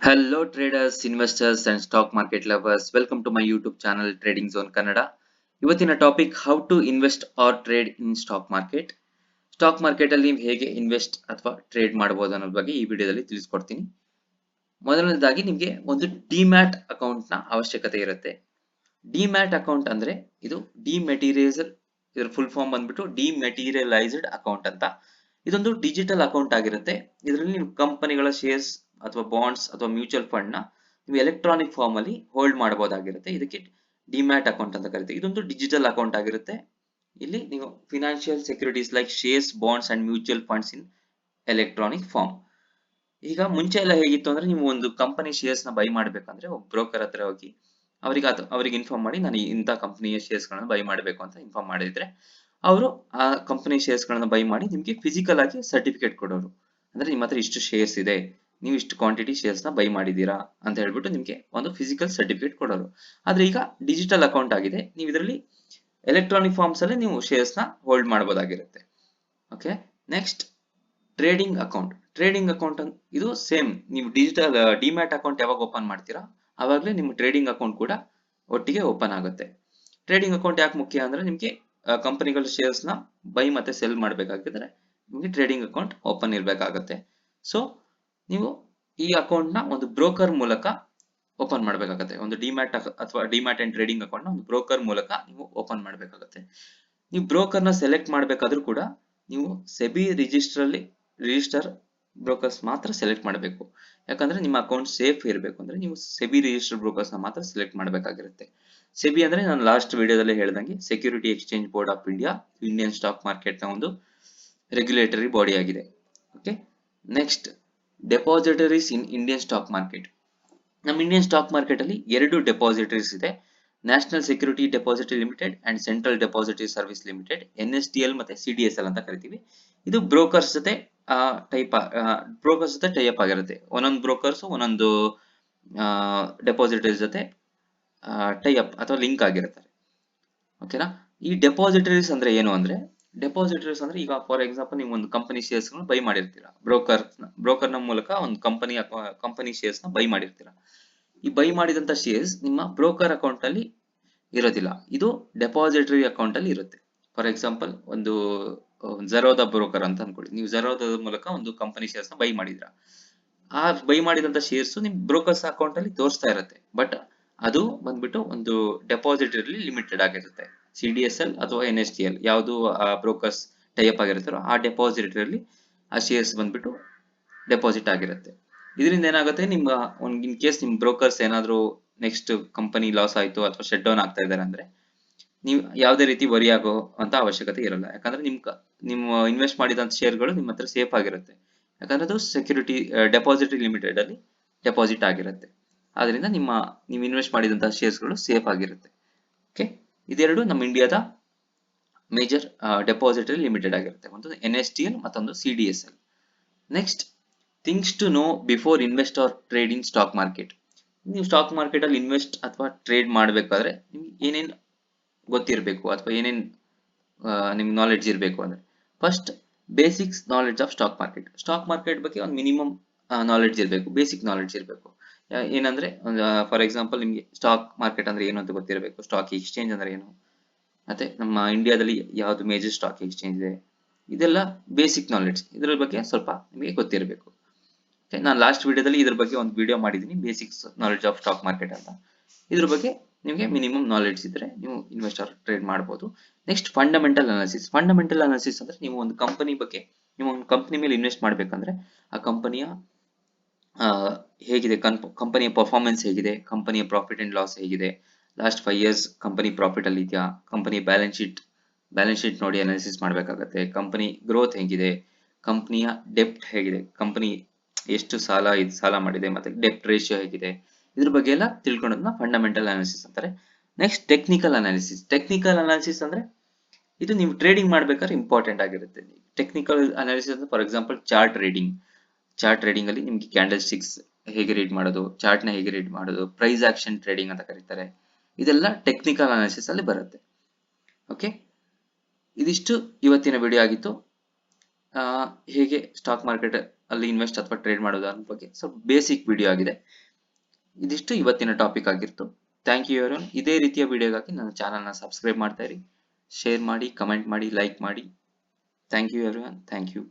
Hello traders, investors and stock market lovers. Welcome to my YouTube channel Trading Zone Kannada. ಇವತ್ತಿನ topic how to invest or trade in stock market. Stock market ಅಲ್ಲಿ ನೀವು ಹೇಗೆ invest ಅಥವಾ trade ಮಾಡಬಹುದು ಅನ್ನೋದ್ರ ಬಗ್ಗೆ ಈ ವಿಡಿಯೋದಲ್ಲಿ ತಿಳಿಸ್ಕೊಡ್ತೀನಿ. ಮೊದಲನೇದಾಗಿ ನಿಮಗೆ ಒಂದು ಡಿಮ್ಯಾಟ್ ಅಕೌಂಟ್ ನ ಅವಶ್ಯಕತೆ ಇರುತ್ತೆ. ಡಿಮ್ಯಾಟ್ ಅಕೌಂಟ್ ಅಂದ್ರೆ ಇದು ಡಿಮೆಟೀರಿಯಲೈಸ್ಡ್, ಇದರ ಫುಲ್ ಫಾರ್ಮ್ ಬಂದ್ಬಿಟ್ಟು ಡಿಮೆಟೀರಿಯಲೈಸ್ಡ್ ಅಕೌಂಟ್ ಅಂತ. ಇದೊಂದು ಡಿಜಿಟಲ್ ಅಕೌಂಟ್ ಆಗಿರುತ್ತೆ. ಇದರಲ್ಲಿ ನೀವು ಕಂಪನಿಗಳ ಶೇರ್ಸ್ ಅಥವಾ ಬಾಂಡ್ಸ್ ಅಥವಾ ಮ್ಯೂಚುವಲ್ ಫಂಡ್ ನ ನೀವು ಎಲೆಕ್ಟ್ರಾನಿಕ್ ಫಾರ್ಮ್ ಅಲ್ಲಿ ಹೋಲ್ಡ್ ಮಾಡಬಹುದಾಗಿರುತ್ತೆ. ಇದಕ್ಕೆ ಡಿಮ್ಯಾಟ್ ಅಕೌಂಟ್ ಅಂತ ಕರೀತೀವಿ. ಇದೊಂದು ಡಿಜಿಟಲ್ ಅಕೌಂಟ್ ಆಗಿರುತ್ತೆ. ಇಲ್ಲಿ ನೀವು financial securities like shares, bonds and mutual funds in electronic form. ಈಗ ಮುಂಚೆ ಎಲ್ಲ ಹೇಗಿತ್ತು ಅಂದ್ರೆ ನೀವು ಒಂದು ಕಂಪನಿ ಶೇರ್ಸ್ ನ ಬೈ ಮಾಡ್ಬೇಕಂದ್ರೆ ಒಬ್ಬ ಬ್ರೋಕರ್ ಹತ್ರ ಹೋಗಿ ಅವರಿಗೆ ಇನ್ಫಾರ್ಮ್ ಮಾಡಿ ನಾನು ಇಂಥ ಕಂಪನಿಯ ಶೇರ್ಸ್ ಗಳನ್ನ ಬೈ ಮಾಡಬೇಕು ಅಂತ ಇನ್ಫಾರ್ಮ್ ಮಾಡಿದ್ರೆ ಅವರು ಆ ಕಂಪನಿ ಶೇರ್ಸ್ ಗಳನ್ನ ಬೈ ಮಾಡಿ ನಿಮ್ಗೆ ಫಿಸಿಕಲ್ ಆಗಿ ಸರ್ಟಿಫಿಕೇಟ್ ಕೊಡೋರು. ಅಂದ್ರೆ ನಿಮ್ಮ ಹತ್ರ ಇಷ್ಟು ಶೇರ್ಸ್ ಇದೆ, ನೀವು ಇಷ್ಟು ಕ್ವಾಂಟಿಟಿ ಶೇರ್ಸ್ ನ ಬೈ ಮಾಡಿದೀರಾ ಅಂತ ಹೇಳ್ಬಿಟ್ಟು ನಿಮ್ಗೆ ಒಂದು ಫಿಸಿಕಲ್ ಸರ್ಟಿಫಿಕೇಟ್ ಕೊಡೋರು. ಆದ್ರೆ ಈಗ ಡಿಜಿಟಲ್ ಅಕೌಂಟ್ ಆಗಿದೆ. ನೀವು ಇದರಲ್ಲಿ ಎಲೆಕ್ಟ್ರಾನಿಕ್ ಫಾರ್ಮ್ಸ್ ಅಲ್ಲಿ ನೀವು ಶೇರ್ಸ್ ನ ಹೋಲ್ಡ್ ಮಾಡಬಹುದಾಗಿರುತ್ತೆ. Okay, next trading account. Trading account ಇದು ಸೇಮ್, ನೀವು ಡಿಜಿಟಲ್ ಡಿಮ್ಯಾಟ್ ಅಕೌಂಟ್ ಯಾವಾಗ ಓಪನ್ ಮಾಡ್ತೀರಾ ಆವಾಗಲೇ ನಿಮ್ಮ ಟ್ರೇಡಿಂಗ್ ಅಕೌಂಟ್ ಕೂಡ ಒಟ್ಟಿಗೆ ಓಪನ್ ಆಗುತ್ತೆ. ಟ್ರೇಡಿಂಗ್ ಅಕೌಂಟ್ ಯಾಕೆ ಮುಖ್ಯ ಅಂದ್ರೆ ನಿಮ್ಗೆ ಕಂಪನಿಗಳ ಶೇರ್ಸ್ ನ ಬೈ ಮತ್ತೆ ಸೆಲ್ ಮಾಡಬೇಕಾಗಿದ್ರೆ ನಿಮ್ಗೆ ಟ್ರೇಡಿಂಗ್ ಅಕೌಂಟ್ ಓಪನ್ ಇರಬೇಕಾಗುತ್ತೆ. ಸೊ ನೀವು ಈ ಅಕೌಂಟ್ ನ ಒಂದು ಬ್ರೋಕರ್ ಮೂಲಕ ಓಪನ್ ಮಾಡಬೇಕಾಗುತ್ತೆ. ಒಂದು ಡಿಮ್ಯಾಟ್ ಅಥವಾ ಡಿಮ್ಯಾಟ್ ಅಂಡ್ ಟ್ರೇಡಿಂಗ್ ಅಕೌಂಟ್ ನ ಒಂದು ಬ್ರೋಕರ್ ಮೂಲಕ ನೀವು ಓಪನ್ ಮಾಡಬೇಕಾಗುತ್ತೆ. ನೀವು ಬ್ರೋಕರ್ ನ ಸೆಲೆಕ್ಟ್ ಮಾಡಬೇಕಾದ್ರೂ ಕೂಡ ನೀವು ಸೆಬಿ ರಿಜಿಸ್ಟರ್ ಬ್ರೋಕರ್ಸ್ ಮಾತ್ರ ಸೆಲೆಕ್ಟ್ ಮಾಡಬೇಕು. ಯಾಕಂದ್ರೆ ನಿಮ್ಮ ಅಕೌಂಟ್ ಸೇಫ್ ಇರಬೇಕು ಅಂದ್ರೆ ನೀವು ಸೆಬಿ ರಿಜಿಸ್ಟರ್ ಬ್ರೋಕರ್ಸ್ ನ ಮಾತ್ರ ಸೆಲೆಕ್ಟ್ ಮಾಡಬೇಕಾಗಿರುತ್ತೆ. ಸೆಬಿ ಅಂದ್ರೆ ನಾನು ಲಾಸ್ಟ್ ವಿಡಿಯೋದಲ್ಲಿ ಹೇಳ್ದಂಗೆ security exchange board of India, Indian stock market ನ ಒಂದು ರೆಗ್ಯುಲೇಟರಿ ಬಾಡಿ ಆಗಿದೆ. Okay, next depositories in Indian stock market. ನಮ್ಮ ಇಂಡಿಯನ್ ಸ್ಟಾಕ್ ಮಾರ್ಕೆಟ್ ಅಲ್ಲಿ ಎರಡು ಡೆಪಾಸಿಟರೀಸ್ ಇದೆ. National security depository limited and central depository service limited, NSDL ಮತ್ತೆ CDSL ಅಂತ ಕರಿತೀವಿ. ಇದು ಬ್ರೋಕರ್ಸ್ ಜೊತೆ ಟೈಅಪ್ ಆಗಿರುತ್ತೆ. ಒಂದೊಂದು ಬ್ರೋಕರ್ಸ್ ಒಂದೊಂದು ಡೆಪಾಸಿಟರೀಸ್ ಜೊತೆ ಟೈಅಪ್ ಅಥವಾ ಲಿಂಕ್ ಆಗಿರ್ತಾರೆ. ಓಕೆನಾ. ಈ ಡೆಪಾಸಿಟರೀಸ್ ಅಂದ್ರೆ ಏನು ಅಂದ್ರೆ, ಡೆಪಾಸಿಟರೀಸ್ ಅಂದ್ರೆ ಈಗ ಫಾರ್ ಎಕ್ಸಾಂಪಲ್ ನೀವು ಒಂದು ಕಂಪನಿ ಶೇರ್ಸ್ ಬೈ ಮಾಡಿರ್ತೀರಾ, ಬ್ರೋಕರ್ ನ ಮೂಲಕ ಒಂದು ಕಂಪನಿ ಶೇರ್ಸ್ ನ ಬೈ ಮಾಡಿರ್ತೀರಾ. ಈ ಬೈ ಮಾಡಿದಂತ ಶೇರ್ಸ್ ನಿಮ್ಮ ಬ್ರೋಕರ್ ಅಕೌಂಟ್ ಅಲ್ಲಿ ಇರೋದಿಲ್ಲ, ಇದು ಡೆಪಾಸಿಟರಿ ಅಕೌಂಟ್ ಅಲ್ಲಿ ಇರುತ್ತೆ. ಫಾರ್ ಎಕ್ಸಾಂಪಲ್ ಒಂದು ಝೆರೋದ ಬ್ರೋಕರ್ ಅಂತ ಅನ್ಕೊಳ್ಳಿ, ನೀವು ಝೆರೋದ ಮೂಲಕ ಒಂದು ಕಂಪನಿ ಶೇರ್ಸ್ ನ ಬೈ ಮಾಡಿದ್ರ, ಆ ಬೈ ಮಾಡಿದಂತ ಶೇರ್ಸ್ ನಿಮ್ ಬ್ರೋಕರ್ಸ್ ಅಕೌಂಟ್ ಅಲ್ಲಿ ತೋರಿಸ್ತಾ ಇರುತ್ತೆ. ಬಟ್ ಅದು ಬಂದ್ಬಿಟ್ಟು ಒಂದು ಡೆಪಾಸಿಟರಿ ಲಿಮಿಟೆಡ್ ಆಗಿರುತ್ತೆ. CDSL ಅಥವಾ NSDL ಯಾವುದು ಆ ಬ್ರೋಕರ್ಸ್ ಟೈಅಪ್ ಆಗಿರುತ್ತಾರೋ ಆ ಡೆಪಾಸಿಟರಿ ಆ ಶೇರ್ಸ್ ಬಂದ್ಬಿಟ್ಟು ಡೆಪಾಸಿಟ್ ಆಗಿರುತ್ತೆ. ಇದರಿಂದ ಏನಾಗುತ್ತೆ, ನಿಮ್ಮ ಇನ್ ಕೇಸ್ ನಿಮ್ ಬ್ರೋಕರ್ಸ್ ಏನಾದ್ರು ನೆಕ್ಸ್ಟ್ ಕಂಪನಿ ಲಾಸ್ ಆಯ್ತು ಅಥವಾ ಶಟ್ ಡೌನ್ ಆಗ್ತಾ ಇದಾರೆ ಅಂದ್ರೆ ನೀವು ಯಾವುದೇ ರೀತಿ ವರಿ ಆಗೋ ಅಂತ ಅವಶ್ಯಕತೆ ಇರಲ್ಲ. ಯಾಕಂದ್ರೆ ನಿಮ್ಮ ಇನ್ವೆಸ್ಟ್ ಮಾಡಿದಂತ ಶೇರ್ಗಳು ನಿಮ್ಮ ಹತ್ರ ಸೇಫ್ ಆಗಿರುತ್ತೆ. ಯಾಕಂದ್ರೆ ಅದು ಸೆಕ್ಯೂರಿಟಿ ಡೆಪಾಸಿಟರಿ ಲಿಮಿಟೆಡ್ ಅಲ್ಲಿ ಡೆಪಾಸಿಟ್ ಆಗಿರುತ್ತೆ. ಆದ್ರಿಂದ ನೀವು ಇನ್ವೆಸ್ಟ್ ಮಾಡಿದಂತಹ ಶೇರ್ಸ್ಗಳು ಸೇಫ್ ಆಗಿರುತ್ತೆ. ಓಕೆ, ಇದೆರಡು ನಮ್ಮ ಇಂಡಿಯಾದ ಮೇಜರ್ ಡೆಪಾಸಿಟರಿ ಲಿಮಿಟೆಡ್ ಆಗಿರುತ್ತೆ. ಒಂದು NSDL ಮತ್ತೊಂದು CDSL. Next, things to know before invest or trade in stock market. ನೀವು ಸ್ಟಾಕ್ ಮಾರ್ಕೆಟ್ ಅಲ್ಲಿ ಇನ್ವೆಸ್ಟ್ ಅಥವಾ ಟ್ರೇಡ್ ಮಾಡಬೇಕಾದ್ರೆ ನಿಮ್ಗೆ ಏನೇನ್ ಗೊತ್ತಿರಬೇಕು ಅಥವಾ ಏನೇನ್ ನಿಮ್ಗೆ ನಾಲೆಡ್ಜ್ ಇರಬೇಕು ಅಂದ್ರೆ, first basics knowledge of stock market. Stock market ಬಗ್ಗೆ ಒಂದು ಮಿನಿಮಮ್ ನಾಲೆಡ್ಜ್ ಇರಬೇಕು, ಬೇಸಿಕ್ ನಾಲೆಡ್ಜ್ ಇರಬೇಕು. ಏನಂದ್ರೆ ಫಾರ್ ಎಕ್ಸಾಂಪಲ್ ನಿಮ್ಗೆ ಸ್ಟಾಕ್ ಮಾರ್ಕೆಟ್ ಅಂದ್ರೆ ಏನು ಅಂತ ಗೊತ್ತಿರಬೇಕು, ಸ್ಟಾಕ್ ಎಕ್ಸ್ಚೇಂಜ್ ಅಂದ್ರೆ ಏನು, ಮತ್ತೆ ನಮ್ಮ ಇಂಡಿಯಾದಲ್ಲಿ ಯಾವ್ದು ಮೇಜರ್ ಸ್ಟಾಕ್ ಎಕ್ಸ್ಚೇಂಜ್ ಇದೆ, ಇದೆಲ್ಲ ಬೇಸಿಕ್ ನಾಲೆಡ್ಜ್. ಇದರ ಬಗ್ಗೆ ಸ್ವಲ್ಪ ನಿಮಗೆ ಗೊತ್ತಿರಬೇಕು. ನಾನು ಲಾಸ್ಟ್ ವಿಡಿಯೋದಲ್ಲಿ ಇದ್ರ ಬಗ್ಗೆ ಒಂದು ವಿಡಿಯೋ ಮಾಡಿದ್ದೀನಿ, basics knowledge of stock market ಅಂತ. ಇದ್ರ ಬಗ್ಗೆ ನಿಮಗೆ ಮಿನಿಮಮ್ ನಾಲೆಡ್ಜ್ ಇದ್ರೆ ನೀವು ಇನ್ವೆಸ್ಟರ್ ಟ್ರೇಡ್ ಮಾಡಬಹುದು. Next, fundamental analysis. Fundamental analysis ಅಂದ್ರೆ ನೀವು ಒಂದು ಕಂಪನಿ ಬಗ್ಗೆ, ನೀವು ಒಂದು ಕಂಪನಿ ಮೇಲೆ ಇನ್ವೆಸ್ಟ್ ಮಾಡ್ಬೇಕಂದ್ರೆ ಆ ಕಂಪನಿಯ ಹೇಗಿದೆ, ಕಂಪನಿಯ ಪರ್ಫಾರ್ಮೆನ್ಸ್ ಹೇಗಿದೆ, ಕಂಪನಿಯ ಪ್ರಾಫಿಟ್ ಅಂಡ್ ಲಾಸ್ ಹೇಗಿದೆ, ಲಾಸ್ಟ್ 5 years ಕಂಪನಿ ಪ್ರಾಫಿಟ್ ಅಲ್ಲಿ ಇದೆಯಾ, ಕಂಪನಿ ಬ್ಯಾಲೆನ್ಸ್ ಶೀಟ್ ನೋಡಿ ಅನಾಲಿಸಿಸ್ ಮಾಡಬೇಕಾಗುತ್ತೆ, ಕಂಪನಿ ಗ್ರೋತ್ ಹೇಗಿದೆ, ಕಂಪನಿಯ ಡೆಪ್ಟ್ ಹೇಗಿದೆ, ಕಂಪನಿ ಎಷ್ಟು ಸಾಲ ಮಾಡಿದೆ, ಮತ್ತೆ ಡೆಪ್ಟ್ ರೇಷಿಯೋ ಹೇಗಿದೆ, ಇದ್ರ ಬಗ್ಗೆ ಎಲ್ಲ ತಿಳ್ಕೊಳ್ಳೋದನ್ನ ಫಂಡಮೆಂಟಲ್ ಅನಾಲಿಸಿಸ್ ಅಂತಾರೆ. Next, technical analysis. Technical analysis ಅಂದ್ರೆ ಇದು ನೀವು ಟ್ರೇಡಿಂಗ್ ಮಾಡ್ಬೇಕಾದ್ರೆ ಇಂಪಾರ್ಟೆಂಟ್ ಆಗಿರುತ್ತೆ. ಟೆಕ್ನಿಕಲ್ ಅನಾಲಿಸಿಸ್ ಅಂದ್ರೆ ಫಾರ್ ಎಕ್ಸಾಂಪಲ್ ಚಾರ್ಟ್ ಟ್ರೇಡಿಂಗ್ ಅಲ್ಲಿ ನಿಮ್ಗೆ ಕ್ಯಾಂಡಲ್ ಸ್ಟಿಕ್ಸ್ ಹೇಗೆ ರೀಡ್ ಮಾಡೋದು, ಚಾರ್ಟ್ ನ ಹೇಗೆ ರೀಡ್ ಮಾಡೋದು, ಪ್ರೈಸ್ ಆಕ್ಷನ್ ಟ್ರೇಡಿಂಗ್ ಅಂತ ಕರೀತಾರೆ. ಇದೆಲ್ಲ ಟೆಕ್ನಿಕಲ್ ಅನಾಲಿಸಿಸ್ ಅಲ್ಲಿ ಬರುತ್ತೆ. ಓಕೆ, ಇದಿಷ್ಟು ಇವತ್ತಿನ ವಿಡಿಯೋ ಆಗಿತ್ತು. ಹೇಗೆ ಸ್ಟಾಕ್ ಮಾರ್ಕೆಟ್ ಅಲ್ಲಿ ಇನ್ವೆಸ್ಟ್ ಅಥವಾ ಟ್ರೇಡ್ ಮಾಡೋದ್ರ ಬಗ್ಗೆ ಸ್ವಲ್ಪ ಬೇಸಿಕ್ ವಿಡಿಯೋ ಆಗಿದೆ. ಇದಿಷ್ಟು ಇವತ್ತಿನ ಟಾಪಿಕ್ ಆಗಿತ್ತು. Thank you everyone. ಇದೇ ರೀತಿಯ ವಿಡಿಯೋಗಾಗಿ ನನ್ನ ಚಾನಲ್ನ ಸಬ್ಸ್ಕ್ರೈಬ್ ಮಾಡ್ತಾ ಇರಿ, ಶೇರ್ ಮಾಡಿ, ಕಮೆಂಟ್ ಮಾಡಿ, ಲೈಕ್ ಮಾಡಿ. Thank you everyone. Thank you.